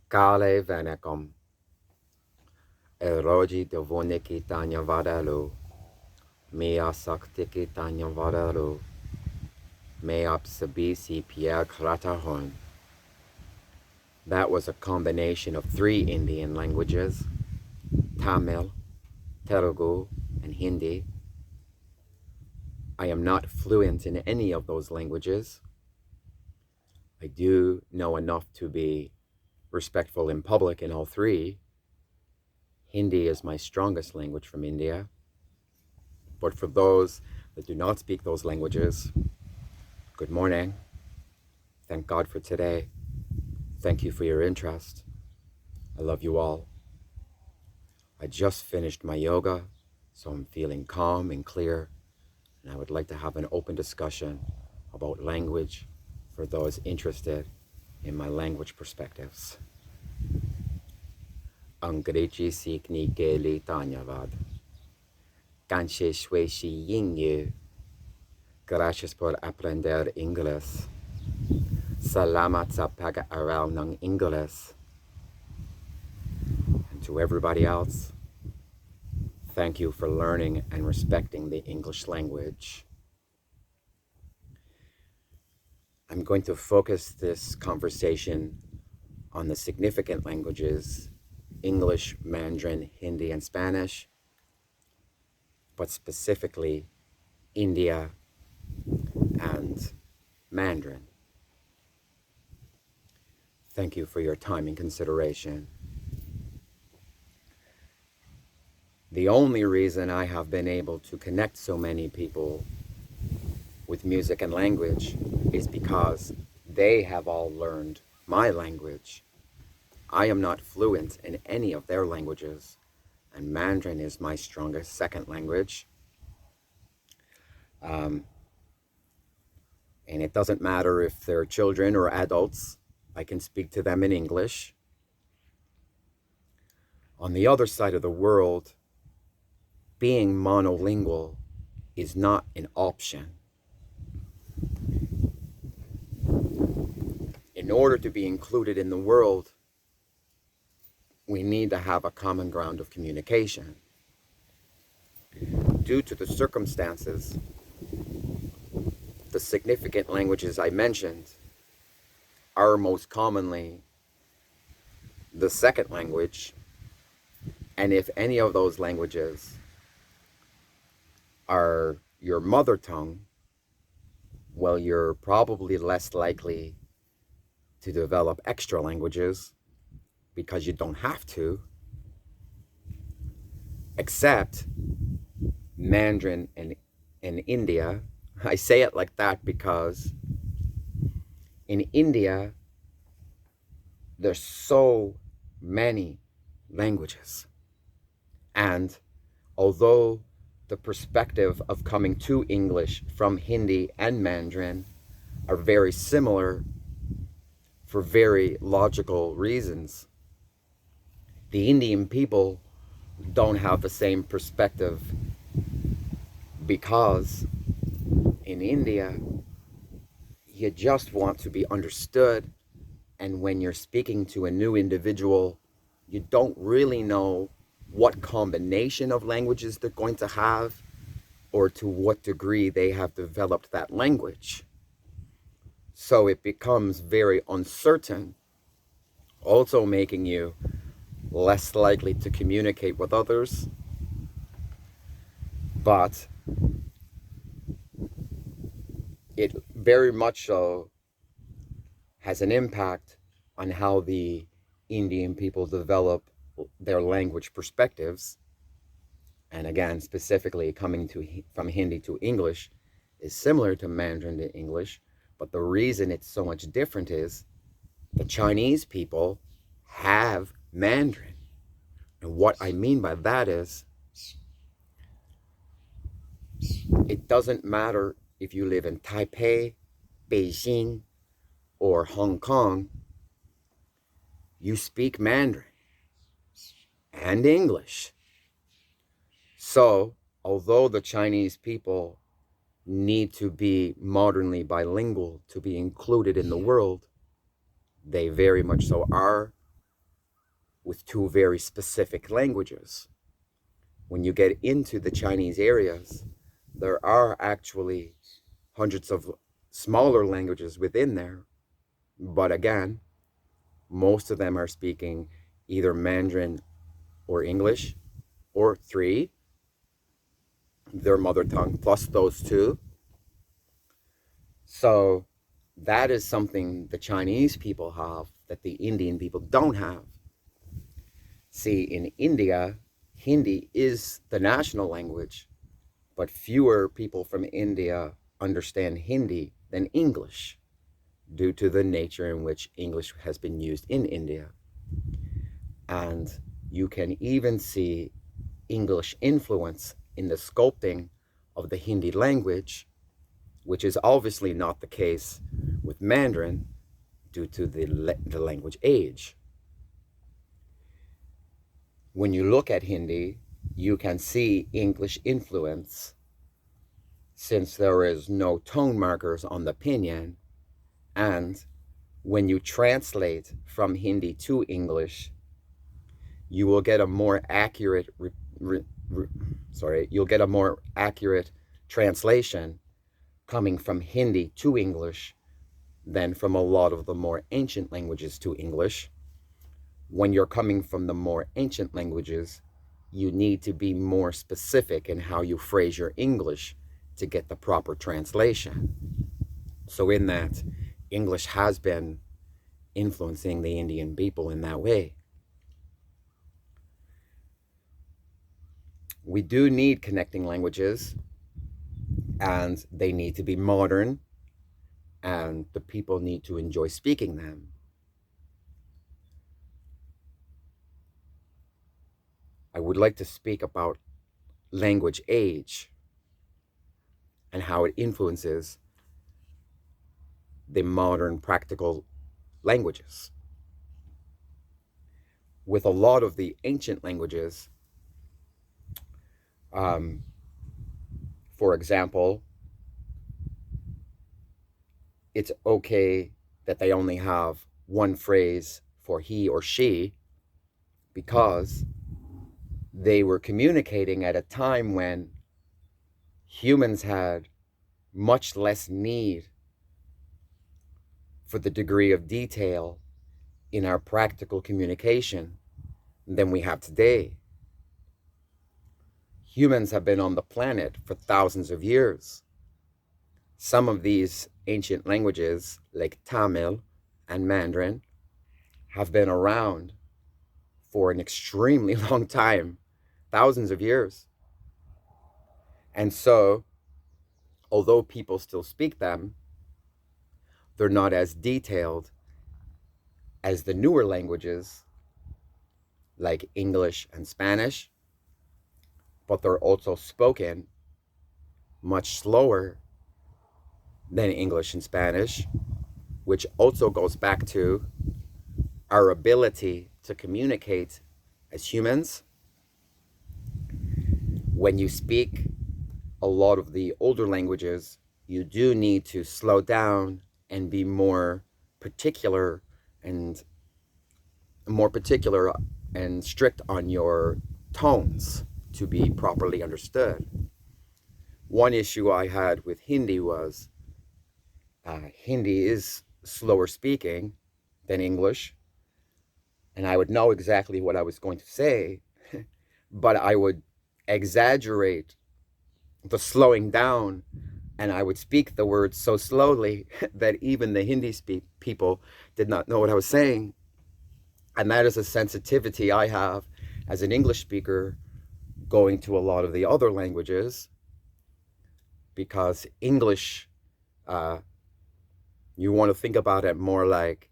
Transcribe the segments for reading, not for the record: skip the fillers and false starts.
Kale Venekom, Eroji Devoniki Tanya Vadalu, Mea Saktiki Tanya Vadalu, Meap Sabisi Pierre Kratahon. That was a combination of 3 Indian languages, Tamil, Telugu, and Hindi. I am not fluent in any of those languages. I do know enough to be respectful in public in all 3. Hindi is my strongest language from India. But for those that do not speak those languages, good morning. Thank God for today. Thank you for your interest. I love you all. I just finished my yoga, so I'm feeling calm and clear, and I would like to have an open discussion about language for those interested in my language perspectives. Angrezi sikni geli tanyavad. Kanche shweshi yingyu. Gracias por aprender inglés. Salamat sa pag-aaral ng inglés. And to everybody else, thank you for learning and respecting the English language. I'm going to focus this conversation on the significant languages, English, Mandarin, Hindi, and Spanish, but specifically India and Mandarin. Thank you for your time and consideration. The only reason I have been able to connect so many people with music and language is because they have all learned my language. I am not fluent in any of their languages, and Mandarin is my strongest second language. And it doesn't matter if they're children or adults, I can speak to them in English. On the other side of the world, being monolingual is not an option. In order to be included in the world, we need to have a common ground of communication. Due to the circumstances, the significant languages I mentioned are most commonly the second language, and if any of those languages are your mother tongue, well, you're probably less likely to develop extra languages because you don't have to, except Mandarin in India. I say it like that because in India, there's so many languages. And although the perspective of coming to English from Hindi and Mandarin are very similar for very logical reasons, the Indian people don't have the same perspective because in India, you just want to be understood, and when you're speaking to a new individual, you don't really know what combination of languages they're going to have or to what degree they have developed that language. So it becomes very uncertain, also making you less likely to communicate with others. But it very much so has an impact on how the Indian people develop their language perspectives. And again, specifically coming from Hindi to English is similar to Mandarin to English, but the reason it's so much different is the Chinese people have Mandarin. And what I mean by that is, it doesn't matter if you live in Taipei, Beijing, or Hong Kong, you speak Mandarin and English. So, although the Chinese people need to be modernly bilingual to be included in the world, they very much so are. with two very specific languages. When you get into the Chinese areas, there are actually hundreds of smaller languages within there, but again, most of them are speaking either Mandarin or English, or three, their mother tongue, plus those two. So that is something the Chinese people have that the Indian people don't have. See, in India, Hindi is the national language, but fewer people from India understand Hindi than English, due to the nature in which English has been used in India. And you can even see English influence in the sculpting of the Hindi language, which is obviously not the case with Mandarin due to the languageAGE. When you look at Hindi, you can see English influence, since there is no tone markers on the pinyin, and when you translate from Hindi to English, you will get a more accurate you'll get a more accurate translation coming from Hindi to English than from a lot of the more ancient languages to English. When you're coming from the more ancient languages, you need to be more specific in how you phrase your English to get the proper translation. So in that, English has been influencing the Indian people in that way. We do need connecting languages, and they need to be modern, and the people need to enjoy speaking them. I would like to speak about languageAGE and how it influences the modern practical languages. With a lot of the ancient languages, for example, it's okay that they only have one phrase for he or she, because they were communicating at a time when humans had much less need for the degree of detail in our practical communication than we have today. Humans have been on the planet for thousands of years. Some of these ancient languages, like Tamil and Mandarin, have been around for an extremely long time, thousands of years. And so, although people still speak them, they're not as detailed as the newer languages, like English and Spanish, but they're also spoken much slower than English and Spanish, which also goes back to our ability to communicate as humans. When you speak a lot of the older languages, you do need to slow down and be more particular and strict on your tones to be properly understood. One issue I had with Hindi was Hindi is slower speaking than English, and I would know exactly what I was going to say, but I would exaggerate the slowing down, and I would speak the words so slowly that even the Hindi people did not know what I was saying. And that is a sensitivity I have as an English speaker going to a lot of the other languages, because English, you want to think about it more like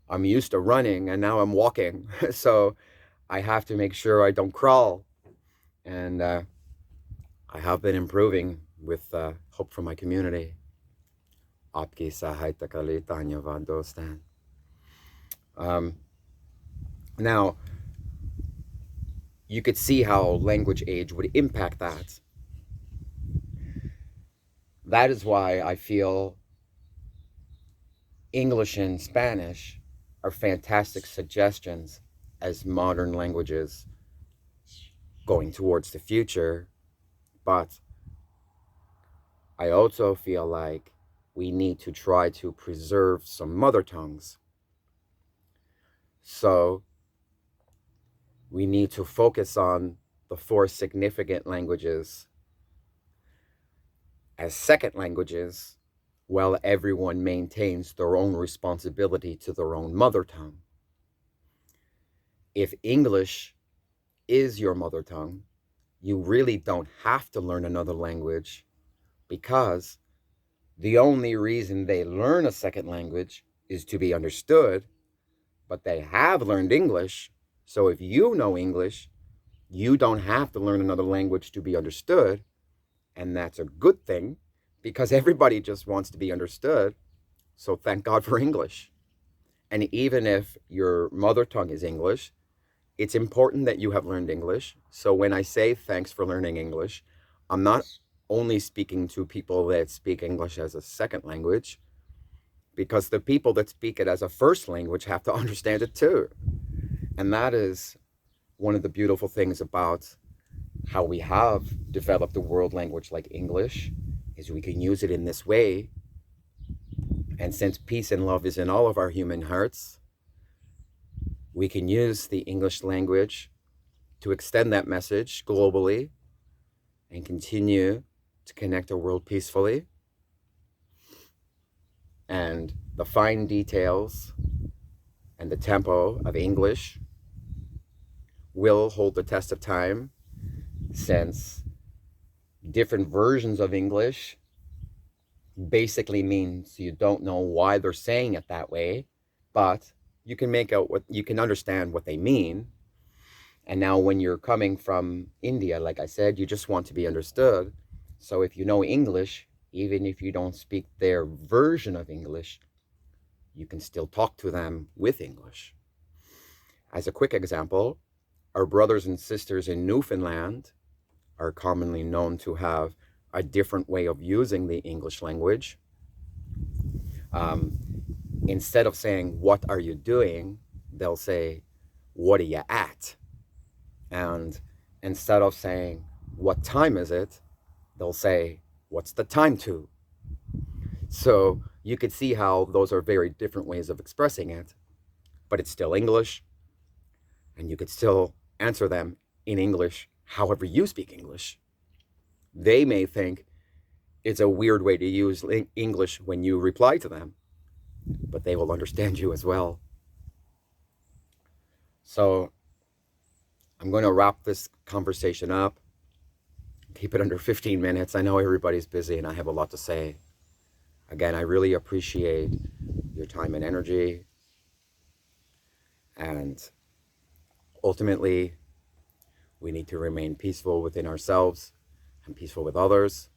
I'm used to running and now I'm walking. So I have to make sure I don't crawl. And I have been improving with hope for my community. Aapki sahayata ka liye dhanyavad dostan. Now, you could see how languageAGE would impact that. That is why I feel English and Spanish are fantastic suggestions as modern languages going towards the future, but I also feel like we need to try to preserve some mother tongues. So we need to focus on the 4 significant languages as second languages, while everyone maintains their own responsibility to their own mother tongue. If English is your mother tongue, you really don't have to learn another language, because the only reason they learn a second language is to be understood, but they have learned English. So if you know English, you don't have to learn another language to be understood. And that's a good thing, because everybody just wants to be understood. So thank God for English. And even if your mother tongue is English, it's important that you have learned English. So when I say thanks for learning English, I'm not only speaking to people that speak English as a second language, because the people that speak it as a first language have to understand it too. And that is one of the beautiful things about how we have developed a world language like English, is we can use it in this way. And since peace and love is in all of our human hearts, we can use the English language to extend that message globally and continue to connect our world peacefully. And the fine details and the tempo of English will hold the test of time, since different versions of English basically means you don't know why they're saying it that way, but you can make out what you can understand what they mean. And now when you're coming from India, like I said, you just want to be understood. So if you know English, even if you don't speak their version of English, you can still talk to them with English. As a quick example, our brothers and sisters in Newfoundland are commonly known to have a different way of using the English language. Instead of saying, "What are you doing?" they'll say, "What are you at?" And instead of saying, "What time is it?" they'll say, "What's the time to?" So you could see how those are very different ways of expressing it, but it's still English, and you could still answer them in English however you speak English. They may think it's a weird way to use English when you reply to them, but they will understand you as well. So I'm going to wrap this conversation up. Keep it under 15 minutes. I know everybody's busy and I have a lot to say. Again, I really appreciate your time and energy. And ultimately, we need to remain peaceful within ourselves and peaceful with others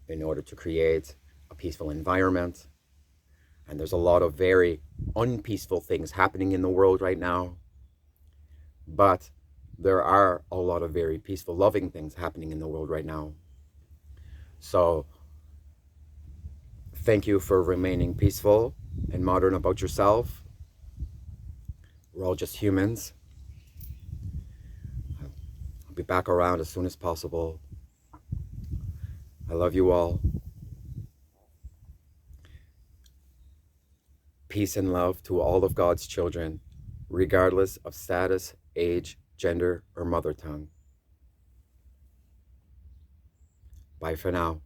in order to create a peaceful environment. And there's a lot of very unpeaceful things happening in the world right now. But there are a lot of very peaceful, loving things happening in the world right now. So thank you for remaining peaceful and modern about yourself. We're all just humans. I'll be back around as soon as possible. I love you all. Peace and love to all of God's children, regardless of status, age, gender, or mother tongue. Bye for now.